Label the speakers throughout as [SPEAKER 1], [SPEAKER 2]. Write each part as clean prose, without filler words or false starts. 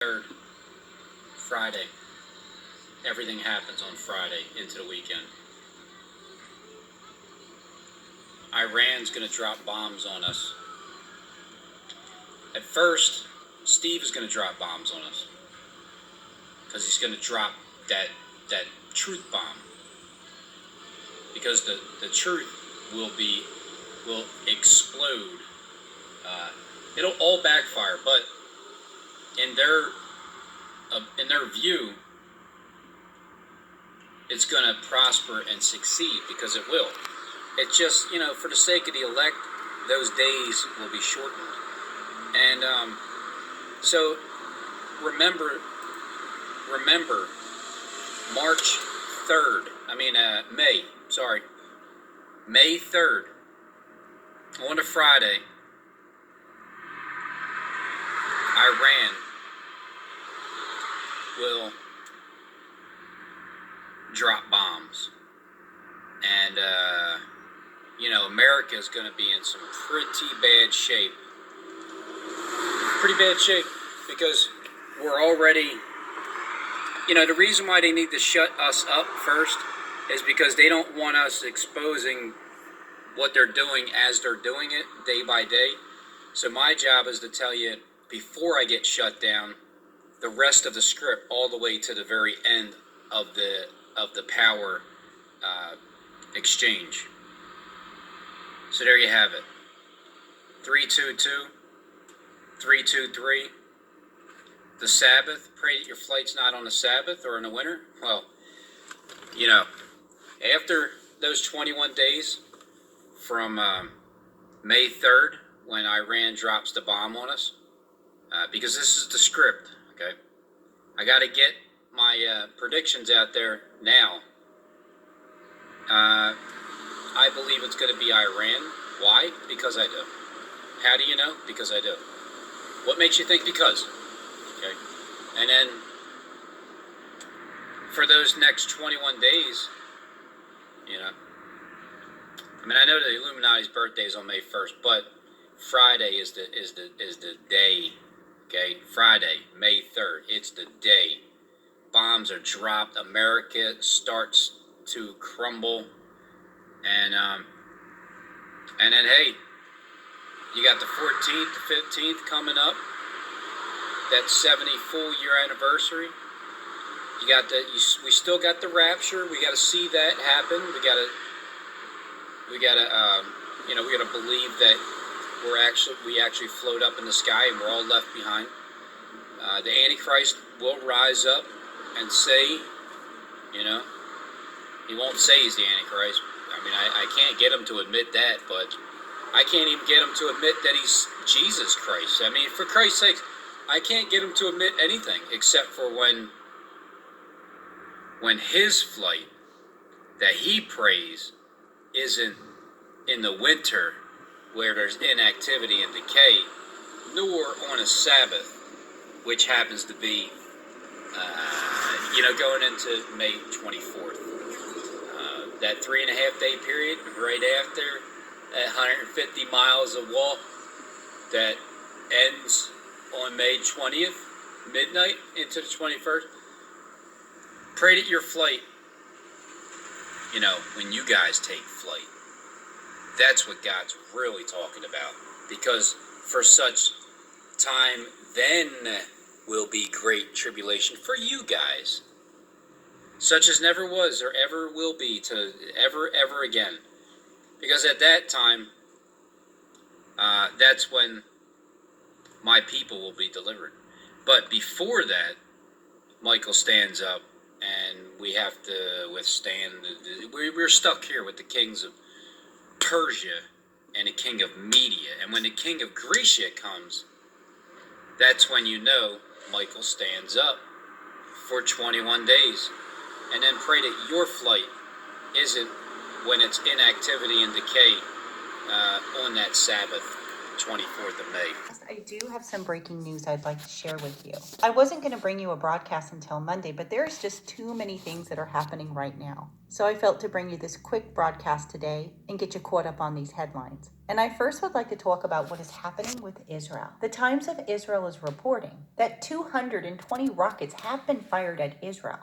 [SPEAKER 1] 3rd, Friday. Everything happens on Friday into the weekend. Iran's going to drop bombs on us. At first, Steve is going to drop bombs on us because he's going to drop that truth bomb, because the truth will explode. It'll all backfire, but in their view, it's going to prosper and succeed, because it will. It just, for the sake of the elect, those days will be shortened. And so remember March 3rd, May 3rd, on a Friday, Iran will drop bombs. And, America is going to be in some pretty bad shape. Because we're already, the reason why they need to shut us up first is because they don't want us exposing what they're doing as they're doing it day by day. So my job is to tell you, before I get shut down, the rest of the script all the way to the very end of the power exchange. So there you have it. 322, 323. The Sabbath. Pray that your flight's not on the Sabbath or in the winter. Well, after those 21 days from May 3rd, when Iran drops the bomb on us, because this is the script, okay? I got to get my predictions out there now. I believe it's going to be Iran. Why? Because I do. How do you know? Because I do. What makes you think because? Okay. And then for those next 21 days, I know the Illuminati's birthday is on May 1st, but Friday is the day. Okay, Friday, May 3rd. It's the day. Bombs are dropped. America starts to crumble, and then hey, you got the 14th, the 15th coming up. That 70 full year anniversary. We still got the rapture. We got to see that happen. We got to believe that we actually float up in the sky and we're all left behind. The Antichrist will rise up and say, he won't say he's the Antichrist. I can't get him to admit that, but I can't even get him to admit that he's Jesus Christ. For Christ's sake, I can't get him to admit anything except for when his flight that he prays isn't in the winter where there's inactivity and decay, nor on a Sabbath, which happens to be, going into May 24th. That 3.5 day period right after that 150 miles of walk that ends on May 20th, midnight into the 21st. Pray that your flight, when you guys take flight, that's what God's really talking about. Because for such time then will be great tribulation for you guys, such as never was or ever will be to ever again. Because at that time, that's when my people will be delivered. But before that, Michael stands up and we have to withstand. We're stuck here with the kings of Persia and the king of Media. And when the king of Grecia comes, that's when Michael stands up for 21 days. And then pray that your flight isn't when it's inactivity and decay on that Sabbath. 24th of May.
[SPEAKER 2] I do have some breaking news I'd like to share with you. I wasn't going to bring you a broadcast until Monday, but there's just too many things that are happening right now. So I felt to bring you this quick broadcast today and get you caught up on these headlines. And I first would like to talk about what is happening with Israel. The Times of Israel is reporting that 220 rockets have been fired at Israel.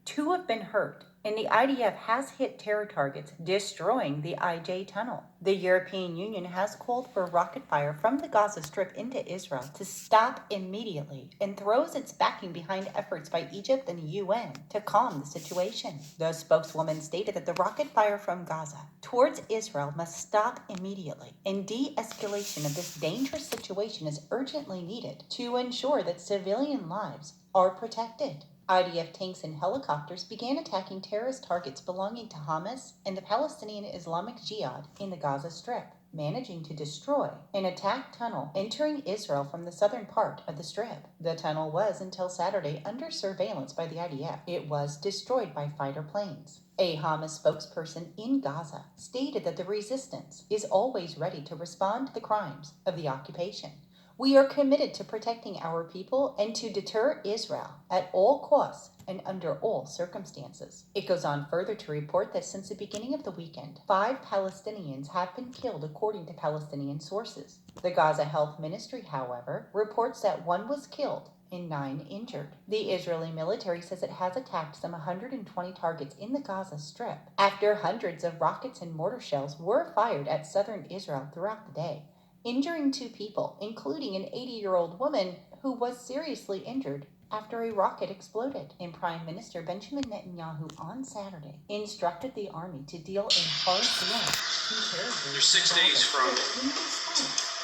[SPEAKER 2] 2 have been hurt, and the IDF has hit terror targets, destroying the IJ tunnel. The European Union has called for rocket fire from the Gaza Strip into Israel to stop immediately and throws its backing behind efforts by Egypt and the UN to calm the situation. The spokeswoman stated that the rocket fire from Gaza towards Israel must stop immediately, and de-escalation of this dangerous situation is urgently needed to ensure that civilian lives are protected. IDF tanks and helicopters began attacking terrorist targets belonging to Hamas and the Palestinian Islamic Jihad in the Gaza Strip, managing to destroy an attack tunnel entering Israel from the southern part of the Strip. The tunnel was, until Saturday, under surveillance by the IDF. It was destroyed by fighter planes. A Hamas spokesperson in Gaza stated that the resistance is always ready to respond to the crimes of the occupation. We are committed to protecting our people and to deter Israel at all costs and under all circumstances. It goes on further to report that since the beginning of the weekend, 5 Palestinians have been killed according to Palestinian sources. The Gaza Health Ministry, however, reports that 1 was killed and 9 injured. The Israeli military says it has attacked some 120 targets in the Gaza Strip after hundreds of rockets and mortar shells were fired at southern Israel throughout the day, injuring 2 people, including an 80-year-old woman who was seriously injured after a rocket exploded. And Prime Minister Benjamin Netanyahu on Saturday instructed the army to deal in harsh blow to terrorists.
[SPEAKER 1] There's 6 days from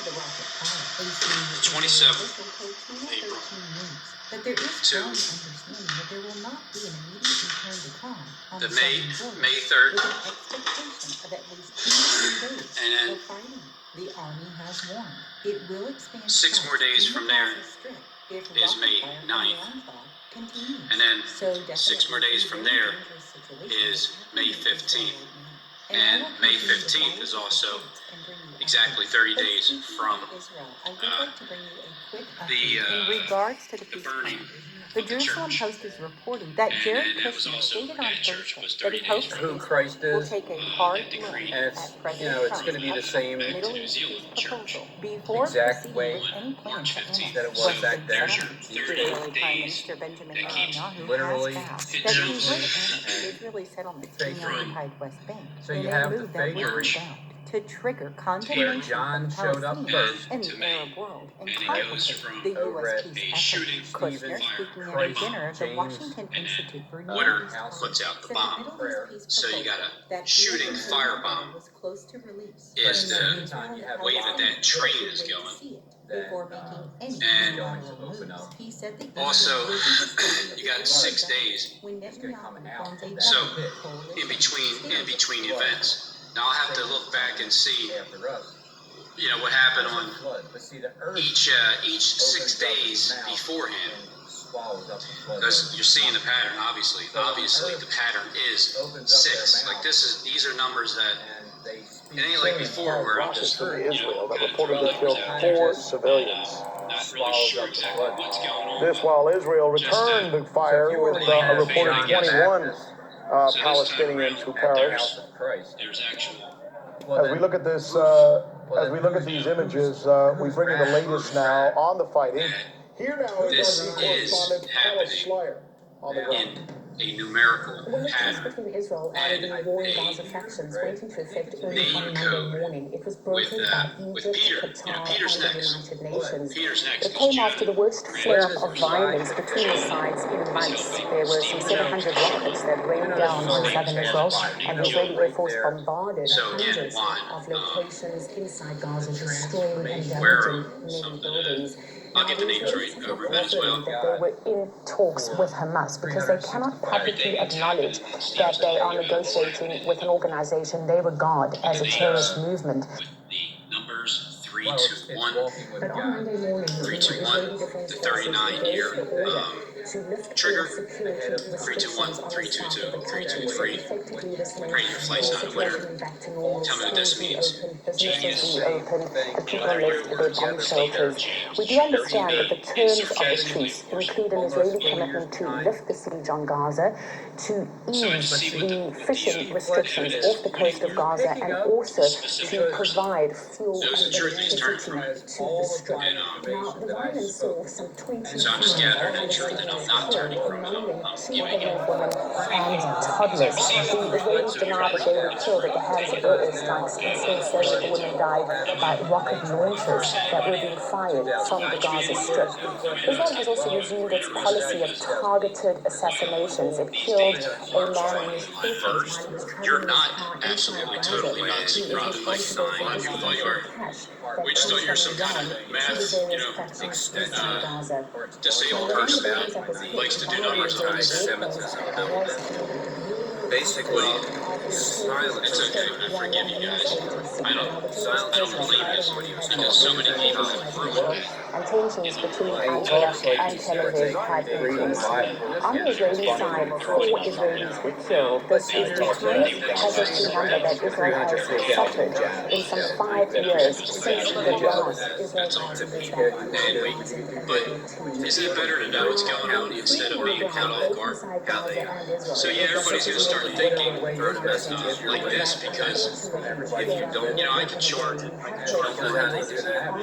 [SPEAKER 2] the rocket fire.
[SPEAKER 1] the 27th of April
[SPEAKER 2] But there is
[SPEAKER 1] to
[SPEAKER 2] strong understanding that there will not be an immediate return to calm on
[SPEAKER 1] the
[SPEAKER 2] the
[SPEAKER 1] May 3rd,
[SPEAKER 2] with an expectation of at least 2 days
[SPEAKER 1] and then
[SPEAKER 2] of fighting. The Army has warned it will expand
[SPEAKER 1] 6 more days from there is May 9th. And then 6 more days from there is May 15th. And May 15th is also exactly 30 days from the burning.
[SPEAKER 2] The Jerusalem Post is reporting that Jared Kushner stated on Thursday that he hopes
[SPEAKER 3] who Christ
[SPEAKER 2] will
[SPEAKER 3] is,
[SPEAKER 2] take a hard look
[SPEAKER 3] and
[SPEAKER 2] at
[SPEAKER 3] it's
[SPEAKER 2] President
[SPEAKER 3] it's going to be the same
[SPEAKER 2] Middle East peace proposal before
[SPEAKER 3] exact
[SPEAKER 2] proceeding
[SPEAKER 3] way
[SPEAKER 2] with any plan to annex
[SPEAKER 3] that it was back
[SPEAKER 2] Western
[SPEAKER 3] then.
[SPEAKER 2] settlements. Israeli Prime Minister Benjamin Netanyahu
[SPEAKER 3] literally
[SPEAKER 2] has vowed that he would annex Israeli settlements in the occupied West Bank
[SPEAKER 3] So
[SPEAKER 2] in
[SPEAKER 3] you
[SPEAKER 2] a
[SPEAKER 3] have the
[SPEAKER 2] move that would
[SPEAKER 3] fake
[SPEAKER 2] be bound to trigger
[SPEAKER 3] where
[SPEAKER 2] condemnation
[SPEAKER 3] John
[SPEAKER 2] from
[SPEAKER 3] showed up
[SPEAKER 2] Palestinians
[SPEAKER 3] first
[SPEAKER 2] and
[SPEAKER 1] to
[SPEAKER 2] the
[SPEAKER 1] May.
[SPEAKER 2] Arab world and
[SPEAKER 1] And it
[SPEAKER 2] complicate
[SPEAKER 1] goes from
[SPEAKER 2] the
[SPEAKER 3] over
[SPEAKER 2] U.S.
[SPEAKER 3] at
[SPEAKER 2] peace
[SPEAKER 1] a shooting
[SPEAKER 2] effort. Kushner,
[SPEAKER 3] Stephen
[SPEAKER 2] speaking at a
[SPEAKER 3] Christ
[SPEAKER 2] dinner at the
[SPEAKER 3] James
[SPEAKER 2] Washington Institute for Near
[SPEAKER 1] Water
[SPEAKER 2] East
[SPEAKER 1] puts out
[SPEAKER 2] Policy,
[SPEAKER 1] the
[SPEAKER 2] said
[SPEAKER 1] bomb.
[SPEAKER 2] the Middle East peace
[SPEAKER 1] So you
[SPEAKER 2] proposal
[SPEAKER 1] got a
[SPEAKER 2] that
[SPEAKER 1] shooting
[SPEAKER 2] Israel
[SPEAKER 1] firebomb
[SPEAKER 2] was close to release
[SPEAKER 1] is
[SPEAKER 2] and
[SPEAKER 1] the
[SPEAKER 2] that Israel and
[SPEAKER 3] wave
[SPEAKER 1] way that that train is
[SPEAKER 2] Palestinians should wait to
[SPEAKER 1] going.
[SPEAKER 2] see it before making any
[SPEAKER 1] And
[SPEAKER 2] unilateral moves. He said the
[SPEAKER 1] Also,
[SPEAKER 2] issue will be discussed
[SPEAKER 1] you got 6 days.
[SPEAKER 2] when Netanyahu forms a
[SPEAKER 1] So
[SPEAKER 2] government coalition.
[SPEAKER 1] in between events. Now I'll have to look back and see,
[SPEAKER 3] after us.
[SPEAKER 1] what happened on
[SPEAKER 3] Flood. But see, the earth
[SPEAKER 1] each 6 days beforehand.
[SPEAKER 3] swallows up the flood.
[SPEAKER 1] Because you're seeing the pattern, obviously. Obviously, the pattern is 6. Like these are numbers that
[SPEAKER 3] And they
[SPEAKER 1] it ain't like before where I'm just
[SPEAKER 4] from Israel that
[SPEAKER 1] kind of
[SPEAKER 4] reportedly
[SPEAKER 1] throwing
[SPEAKER 4] killed
[SPEAKER 1] numbers out
[SPEAKER 4] 4
[SPEAKER 1] there,
[SPEAKER 4] civilians.
[SPEAKER 1] not really sure exactly what's going on.
[SPEAKER 4] This while Israel returned the fire with a reported 21 Palestinians who perished.
[SPEAKER 3] of Christ.
[SPEAKER 1] There's actual.
[SPEAKER 4] As we look at this, as we look at these images, we bring you the latest now on the fighting. Here now
[SPEAKER 1] This
[SPEAKER 4] is our
[SPEAKER 1] is
[SPEAKER 4] correspondent Paula
[SPEAKER 1] happening
[SPEAKER 4] Schleier on the ground.
[SPEAKER 1] in a numerical
[SPEAKER 5] When the peace
[SPEAKER 1] pattern
[SPEAKER 5] between Israel
[SPEAKER 1] and
[SPEAKER 5] and the warring
[SPEAKER 1] a
[SPEAKER 5] Gaza factions went into effect early
[SPEAKER 1] name
[SPEAKER 5] on Monday
[SPEAKER 1] code
[SPEAKER 5] morning, it was
[SPEAKER 1] with
[SPEAKER 5] broken by
[SPEAKER 1] Peter.
[SPEAKER 5] Egypt,
[SPEAKER 1] Peter's
[SPEAKER 5] Qatar, and the
[SPEAKER 1] next.
[SPEAKER 5] United Nations.
[SPEAKER 1] Peter's next.
[SPEAKER 5] It came after the worst flare-up of violence between the sides in months. There were some 700 rockets that rained down on southern Israel, and the Israeli Air Force bombarded
[SPEAKER 1] So again,
[SPEAKER 5] hundreds
[SPEAKER 1] why?
[SPEAKER 5] of locations inside Gaza, destroying and
[SPEAKER 1] Where
[SPEAKER 5] damaging many
[SPEAKER 1] something
[SPEAKER 5] buildings.
[SPEAKER 1] I'll get the names right over a minute as well.
[SPEAKER 5] That they were in talks with Hamas because they cannot publicly acknowledge that they are negotiating with an organization they regard as a terrorist movement.
[SPEAKER 1] With the numbers 3
[SPEAKER 3] Well,
[SPEAKER 1] to
[SPEAKER 3] it's
[SPEAKER 1] 1.
[SPEAKER 3] walking with
[SPEAKER 5] But on
[SPEAKER 3] God.
[SPEAKER 5] Monday morning,
[SPEAKER 1] 3 to 1. The 39 here.
[SPEAKER 5] to lift
[SPEAKER 1] Trigger.
[SPEAKER 5] all security
[SPEAKER 1] 3, 2, 1,
[SPEAKER 5] restrictions on
[SPEAKER 1] 3,
[SPEAKER 5] the
[SPEAKER 1] 2,
[SPEAKER 5] south
[SPEAKER 1] 2,
[SPEAKER 5] of the
[SPEAKER 1] 3, 2,
[SPEAKER 5] country. So
[SPEAKER 1] 3.
[SPEAKER 5] effectively this means
[SPEAKER 1] Bring your flight's not a winner.
[SPEAKER 5] situation back to normal,
[SPEAKER 1] Tell me what this
[SPEAKER 5] schools
[SPEAKER 1] means.
[SPEAKER 5] reopen, businesses
[SPEAKER 1] Genius.
[SPEAKER 5] reopen, the people
[SPEAKER 1] Whatever your
[SPEAKER 5] lift their
[SPEAKER 1] words.
[SPEAKER 5] bomb
[SPEAKER 1] Leader.
[SPEAKER 5] shelters. We do understand that the terms of the
[SPEAKER 1] Sarcastically,
[SPEAKER 5] truce include an Israeli commitment to lift the siege on Gaza, to ease the fishing restrictions off the coast of Gaza, and also to provide fuel
[SPEAKER 1] Those
[SPEAKER 5] and
[SPEAKER 1] the truth is turning
[SPEAKER 5] electricity
[SPEAKER 1] from.
[SPEAKER 5] to the strip.
[SPEAKER 1] And,
[SPEAKER 5] Now, the violence saw some 20
[SPEAKER 1] so I'm just gathering the truth that I'm not turning from.
[SPEAKER 5] among them
[SPEAKER 1] I'm
[SPEAKER 5] two
[SPEAKER 1] giving
[SPEAKER 5] pregnant
[SPEAKER 1] it.
[SPEAKER 5] women and toddlers. The Israelis deny that they were killed at the hands of air strikes and still say that the women died by rocket launchers that were being fired from the Gaza Strip. Israel has also resumed its policy of targeted assassinations. It killed a man in his 40s while he was
[SPEAKER 1] You're
[SPEAKER 5] traveling in
[SPEAKER 1] not
[SPEAKER 5] his car
[SPEAKER 1] absolutely,
[SPEAKER 5] inside
[SPEAKER 1] totally
[SPEAKER 5] Gaza. He is
[SPEAKER 1] Nazi, like
[SPEAKER 5] responsible for
[SPEAKER 1] we thought you were.
[SPEAKER 5] cash
[SPEAKER 1] We just thought you were some kind of
[SPEAKER 5] to the
[SPEAKER 1] mass,
[SPEAKER 5] various cracks in Gaza.
[SPEAKER 1] disabled person that likes to do numbers on
[SPEAKER 3] Anti-Semitism.
[SPEAKER 1] Basically, silence. It's okay. I forgive you guys. I don't believe it because so many people have ruined it.
[SPEAKER 5] And tensions between Antioch and Tel Aviv have increased. On the Israeli side, 4 Israelis were killed. This is the highest casualty number that Israel has suffered in some 5 years since the last Israel
[SPEAKER 1] But isn't it better to know what's going on instead of being caught off guard? So yeah, everybody's gonna start thinking like this because if you don't, I can chart how they do that.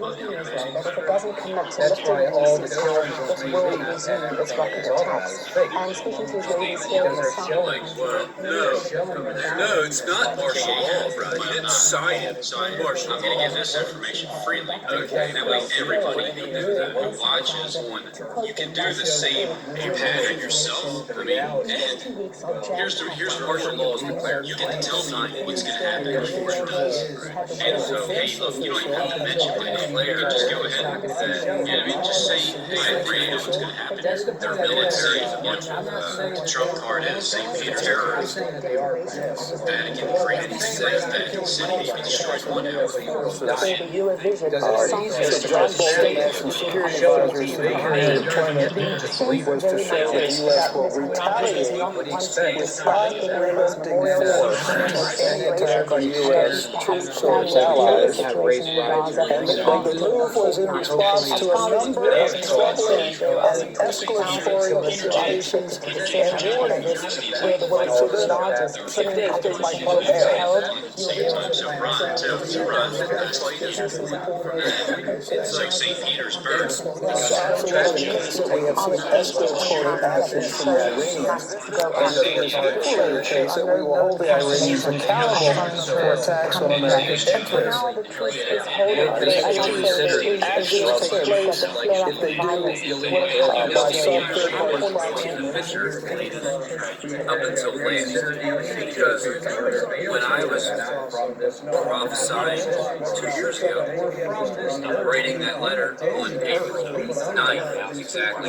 [SPEAKER 5] If it doesn't commit to lifting the ceasefire, it will resume its rocket attacks. And speaking to Israelis here in the south,
[SPEAKER 1] No, it's not martial law, bro. You didn't sign it. So I'm gonna give this information freely. Okay, that way everybody can do that. Who watches on, you can do the same pattern yourself. I mean, and here's martial law is declared. You get to tell me what's gonna happen before it does. And so, hey, look, you don't even have to mention it. You can just go ahead and do that. You know what I mean? Just say, hey, I already know what's gonna happen. Their military is a bunch of the Trump card is St. Peter terrorists. Vatican freedom. Vatican City. He destroys one house.
[SPEAKER 5] the Eurovision
[SPEAKER 4] So John Bolton, National Security Advisor, said the deployment was to show that the U.S. will retaliate by preempting force any attack on U.S. troops or its allies. And the move was in response to a number of troubling and escalatory situations and warnings. So then, Secretary of State Mike Pompeo
[SPEAKER 1] It's like St. Petersburg.
[SPEAKER 4] So in the case that we have seen escalatory actions from the Iranians, and it is equally the case that we will hold the Iranians accountable for attacks on American interests.
[SPEAKER 5] now the truce is holding. If
[SPEAKER 4] Actions take place if they do by some third-party proxy.
[SPEAKER 1] Up until last year, because when I was prophesying 2 years ago, writing that letter on April 9th, exactly